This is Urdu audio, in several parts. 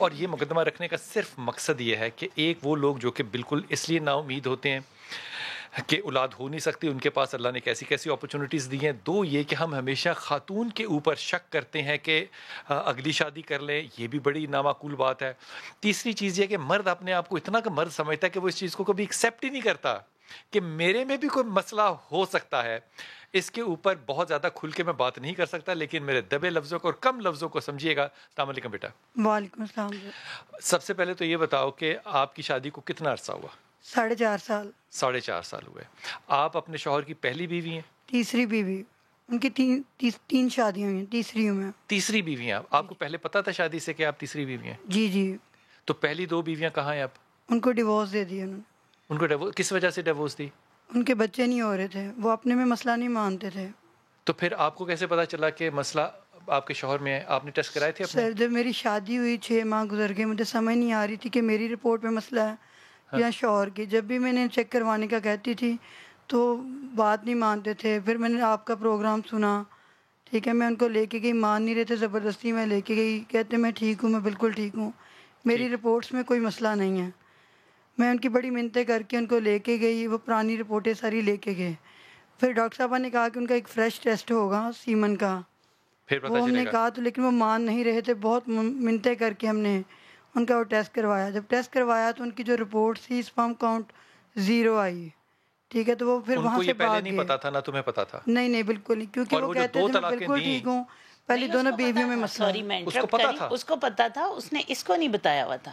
اور یہ مقدمہ رکھنے کا صرف مقصد یہ ہے کہ ایک وہ لوگ جو کہ بالکل اس لیے نا امید ہوتے ہیں کہ اولاد ہو نہیں سکتی، ان کے پاس اللہ نے کیسی کیسی اپرچونٹیز دی ہیں. دو یہ کہ ہم ہمیشہ خاتون کے اوپر شک کرتے ہیں کہ اگلی شادی کر لیں، یہ بھی بڑی نامعقول بات ہے. تیسری چیز یہ کہ مرد اپنے آپ کو اتنا کہ مرد سمجھتا ہے کہ وہ اس چیز کو کبھی ایکسیپٹ ہی نہیں کرتا کہ میرے میں بھی کوئی مسئلہ ہو سکتا ہے. اس کے اوپر بہت زیادہ کھل کے میں بات نہیں کر سکتا، لیکن میرے دبے لفظوں کو اور کم لفظوں کو سمجھیے گا. السلام علیکم بیٹا. وعلیکم السلام. سب سے پہلے تو یہ بتاؤ کہ آپ کی شادی کو کتنا عرصہ ہوا؟ 4.5 سال. 4.5 سال ہوئے. آپ اپنے شوہر کی پہلی بیوی ہیں؟ تیسری بیوی. ان کی تین شادیاں ہوئی ہیں، تیسری ہوں میں. تیسری بیوی ہیں آپ کو پہلے پتا تھا شادی سے کہ آپ تیسری بیوی ہیں؟ جی جی. تو پہلی 2 بیویاں کہاں ہیں آپ؟ ان کو ڈیورس دے دیا انہوں نے. ان کو کس وجہ سے ڈیورس دی؟ ان کے بچے نہیں ہو رہے تھے، وہ اپنے میں مسئلہ نہیں مانتے تھے. تو پھر آپ کو کیسے پتا چلا کہ مسئلہ آپ کے شوہر میں ہے؟ آپ نے ٹیسٹ کرائے تھے اپنے؟ سر جب میری شادی ہوئی 6 ماہ گزر گئے، مجھے سمجھ نہیں آ رہی تھی کہ میری رپورٹ میں مسئلہ ہے یا شوہر کی. جب بھی میں نے چیک کروانے کا کہتی تھی تو بات نہیں مانتے تھے. پھر میں نے آپ کا پروگرام سنا، ٹھیک ہے، میں ان کو لے کے گئی، مان نہیں رہے تھے، زبردستی میں لے کے گئی. کہتے میں ٹھیک ہوں، میں بالکل ٹھیک ہوں، میری رپورٹس میں کوئی مسئلہ نہیں ہے. میں ان کی بڑی منتیں کر کے ان کو لے کے گئی، وہ پرانی رپورٹیں ساری لے کے گئے. پھر ڈاکٹر صاحبہ نے کہا کہ ان کا ایک فریش ٹیسٹ ہوگا سیمن کا. وہ ہم نے کہا تو لیکن وہ مان نہیں رہے تھے. بہت منتیں کر کے ہم نے ان کا وہ ٹیسٹ کروایا. جب ٹیسٹ کروایا تو ان کی جو رپورٹ تھی اسپرم کاؤنٹ 0 آئی. ٹھیک ہے، تو وہ پھر وہاں سے پہلے نہیں پتا تھا؟ نہ تمہیں پتا تھا؟ نہیں بالکل نہیں، کیونکہ وہ کہتے تھے میں بالکل ٹھیک ہوں. پہلی دونوں بیویوں میں مسئلہ. سوری میں انٹرپٹ کری، اس کو پتا تھا، اس نے اس کو نہیں بتایا ہوا تھا.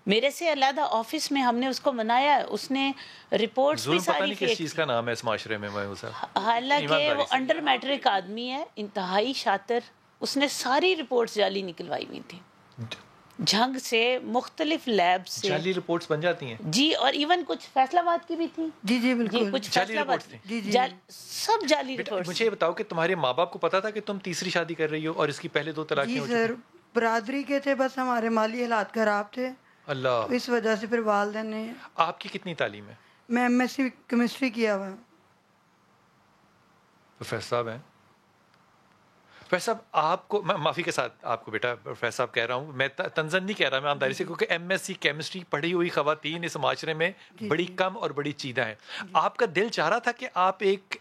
میرے سے علیحدہ آفس میں ہم نے اس کو منایا، اس نے رپورٹس بھی ساری کس چیز کا نام ہے اس معاشرے میں. حالانکہ وہ انڈر میٹرک آدمی ہے، انتہائی شاطر. اس نے ساری رپورٹس جعلی نکلوائی ہوئی تھی، جھنگ سے، مختلف لیب سے. جعلی رپورٹس بن جاتی ہیں؟ جی، اور ایون کچھ فیصل آباد کی بھی تھی. جی جی بالکل، کچھ فیصل آباد سب جعلی رپورٹس. مجھے بتاؤ کہ تمہارے ماں باپ کو پتا تھا کہ تم تیسری شادی کر رہی ہو اور اس کی پہلے 2 طلاقیں ہو چکی؟ جی سر، برادری کے تھے، بس ہمارے مالی حالات خراب تھے. اللہ. اس وجہ سے پھر والدین نے. آپ کی کتنی تعلیم ہے؟ میں MSc کیمسٹری کیا ہوا. پروفیسر صاحب ہیں؟ پروفیسر صاحب آپ کو، میں معافی کے ساتھ آپ کو بیٹا پروفیسر صاحب کہہ رہا ہوں، میں تنزن نہیں کہہ رہا، میں آمداری سے، کیونکہ MSc کیمسٹری پڑھی ہوئی خواتین اس معاشرے میں بڑی کم اور بڑی چیدہ ہیں. آپ کا دل چاہ رہا تھا کہ آپ ایک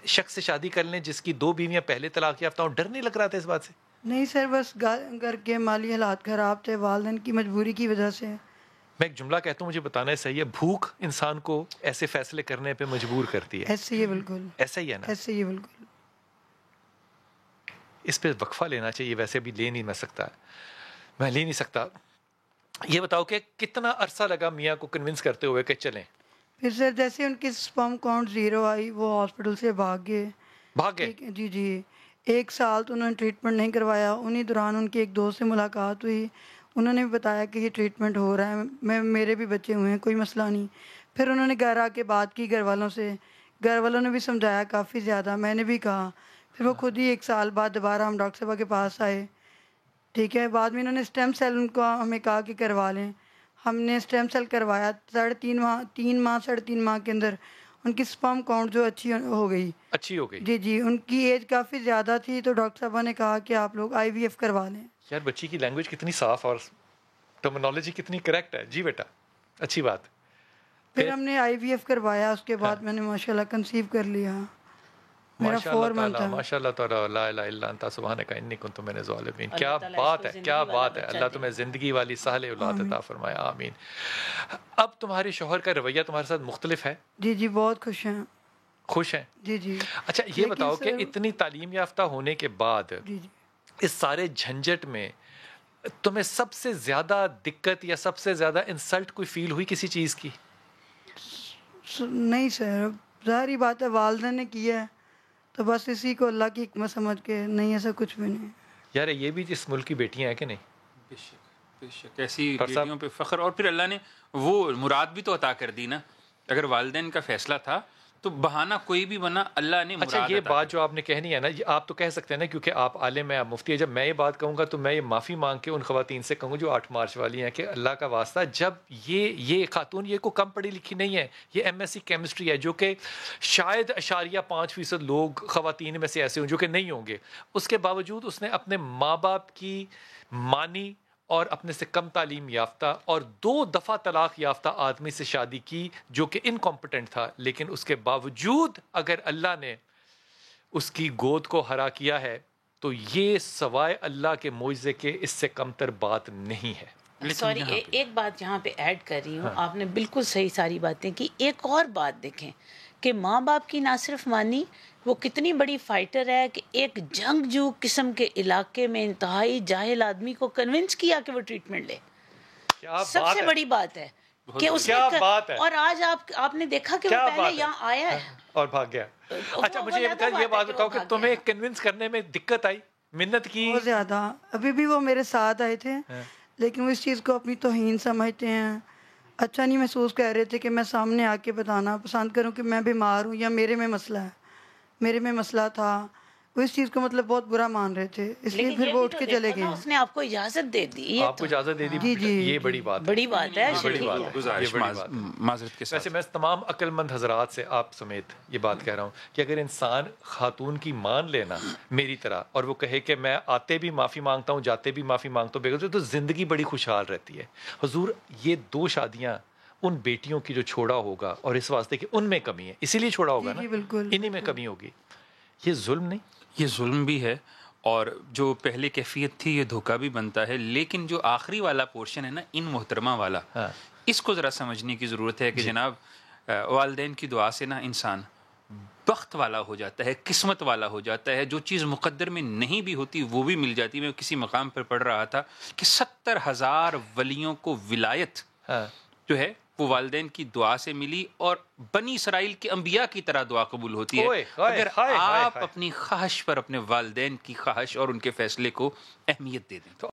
شخص سے شادی کر لیں جس کی 2 بیویاں پہلے طلاق یافتہ ہوں؟ ڈر نہیں لگ رہا تھا اس بات سے؟ نہیں سر، بس گھر کے مالی حالات خراب تھے، والدین کی مجبوری کی وجہ سے. میں ایک جملہ کہتا ہوں، مجھے بتانا ہے صحیح ہے. بھوک انسان کو ایسے فیصلے کرنے پہ مجبور کرتی ہے. ایسے ہی بالکل، ایسا ہی ہے نا؟ ایسے ہی بالکل. اس پہ وقفہ لینا چاہیے، ویسے بھی لے نہیں سکتا. یہ بتاؤ کہ کتنا عرصہ لگا میاں کو کنونس کرتے ہوئے کہ چلیں؟ پھر سر جیسے ان کی اسپرم کاؤنٹ 0 آئی، وہ ہاسپٹل سے بھاگ گئے. جی جی. 1 سال تو انہوں نے ٹریٹمنٹ نہیں کروایا. انہی دوران ان کی ایک دوست سے ملاقات ہوئی، انہوں نے بھی بتایا کہ یہ ٹریٹمنٹ ہو رہا ہے، میرے بھی بچے ہوئے ہیں، کوئی مسئلہ نہیں. پھر انہوں نے گھر آ کے بات کی گھر والوں سے، گھر والوں نے بھی سمجھایا کافی زیادہ، میں نے بھی کہا. پھر وہ خود ہی 1 سال بعد دوبارہ ہم ڈاکٹر صاحبہ کے پاس آئے. ٹھیک ہے، بعد میں انہوں نے اسٹیم سیل ان کو ہمیں کہا کہ کروا لیں. ہم نے اسٹیم سیل کروایا. 3.5 ماہ 3.5 ماہ کے اندر ان کی اسپرم کاؤنٹ جو اچھی ہو گئی. جی جی. ان کی ایج کافی زیادہ تھی تو ڈاکٹر صاحبہ نے کہا کہ آپ لوگ IVF کروا لیں. یار بچی کی لینگویج کتنی صاف اور ٹرمینالوجی کتنی کریکٹ ہے. جی بیٹا، اچھی بات. پھر ہم نے IVF کروایا، اس کے بعد میں نے ماشاءاللہ کنسیو کر لیا. میرا 4 منتھ تھا. ماشاء اللہ تعالی لا الہ الا انت سبحانک انی کنت من الظالمین. کیا بات ہے، کیا بات ہے. اللہ تمہیں زندگی والی صالح اولاد عطا فرمائے، آمین. اب تمہارے شوہر کا رویہ تمہارے ساتھ مختلف ہے؟ جی جی، بہت خوش ہیں. خوش ہیں؟ جی جی. اچھا یہ بتاؤ کہ اتنی تعلیم یافتہ ہونے کے بعد اس سارے جھنجٹ میں تمہیں سب سے زیادہ دقت یا سب سے زیادہ انسلٹ کوئی فیل ہوئی کسی چیز کی؟ نہیں سر، ظاہری بات ہے والدین نے کیا ہے تو بس اسی کو اللہ کی حکمت سمجھ کے. نہیں ایسا کچھ بھی نہیں. یار یہ بھی اس ملک کی بیٹیاں ہیں کہ نہیں؟ بے شک ایسی بیٹیوں پہ فخر. اور پھر اللہ نے وہ مراد بھی تو عطا کر دی نا. اگر والدین کا فیصلہ تھا تو بہانہ کوئی بھی بنا، اللہ نے مراد. اچھا یہ بات جو آپ نے کہنی ہے نا، آپ تو کہہ سکتے ہیں نا کیونکہ آپ عالم ہیں، آپ مفتی ہیں. جب میں یہ بات کہوں گا تو میں یہ معافی مانگ کے ان خواتین سے کہوں گا جو 8 مارچ والی ہیں کہ اللہ کا واسطہ، جب یہ خاتون یہ کو کم پڑھی لکھی نہیں ہے، یہ MSc کیمسٹری ہے جو کہ شاید 0.5% لوگ خواتین میں سے ایسے ہوں جو کہ نہیں ہوں گے. اس کے باوجود اس نے اپنے ماں باپ کی مانی اور اپنے سے کم تعلیم یافتہ اور 2 دفعہ طلاق یافتہ آدمی سے شادی کی جو کہ انکمپٹنٹ تھا، لیکن اس کے باوجود اگر اللہ نے اس کی گود کو ہرا کیا ہے تو یہ سوائے اللہ کے معجزے کے اس سے کم تر بات نہیں ہے. سوری، ایک بات یہاں پہ ایڈ کر رہی ہوں. آپ نے بالکل صحیح ساری باتیں کی. ایک اور بات دیکھیں کہ ماں باپ کی نہ صرف مانی، وہ کتنی بڑی فائٹر ہے کہ ایک جنگجو قسم کے علاقے میں انتہائی جاہل آدمی کو کنونس کیا کہ وہ ٹریٹمنٹ لے. سب سے بڑی بات ہے کہ اس نے، اور آج آپ نے دیکھا کہ وہ پہلے یہاں آیا ہے اور بھاگ گیا. اچھا مجھے یہ بات بتاؤ کہ تمہیں کنونس کرنے میں دقت آئی، منت کی بہت زیادہ. ابھی بھی وہ میرے ساتھ آئے تھے لیکن وہ اس چیز کو اپنی توہین سمجھتے ہیں. اچھا نہیں محسوس کر رہے تھے کہ میں سامنے آ کے بتانا پسند کروں کہ میں بیمار ہوں یا میرے میں مسئلہ ہے. میرے میں مسئلہ تھا، وہ اس چیز کو مطلب بہت برا مان رہے تھے، اس لیے پھر وہ اٹھ کے چلے گئے. اس نے آپ کو اجازت دے دی، آپ کو اجازت دے دی. یہ بڑی بات ہے، بڑی بات ہے. معذرت کے ساتھ ویسے میں تمام عقل مند حضرات سے آپ سمیت یہ بات کہہ رہا ہوں کہ اگر انسان خاتون کی مان لینا میری طرح اور وہ کہے کہ میں آتے بھی معافی مانگتا ہوں جاتے بھی معافی مانگتا ہوں، تو زندگی بڑی خوشحال رہتی ہے. حضور یہ 2 شادیاں ان بیٹیوں کی جو چھوڑا ہوگا اور اس واسطے کہ ان میں کمی ہے اسی لیے چھوڑا ہوگا نا، انہی میں کمی ہوگی. یہ ظلم نہیں؟ یہ ظلم بھی ہے، اور جو پہلے کیفیت تھی یہ دھوکہ بھی بنتا ہے. لیکن جو آخری والا پورشن ہے نا، ان محترمہ والا، اس کو ذرا سمجھنے کی ضرورت ہے کہ جناب والدین کی دعا سے نا انسان بخت والا ہو جاتا ہے، قسمت والا ہو جاتا ہے. جو چیز مقدر میں نہیں بھی ہوتی وہ بھی مل جاتی. میں کسی مقام پر پڑھ رہا تھا کہ 70,000 ولیوں کو ولایت جو ہے وہ والدین کی دعا سے ملی، اور بنی اسرائیل کے انبیاء کی طرح دعا قبول ہوتی ہے اگر آپ اپنی خواہش پر اپنے والدین کی خواہش اور ان کے فیصلے کو اہمیت دے دیں.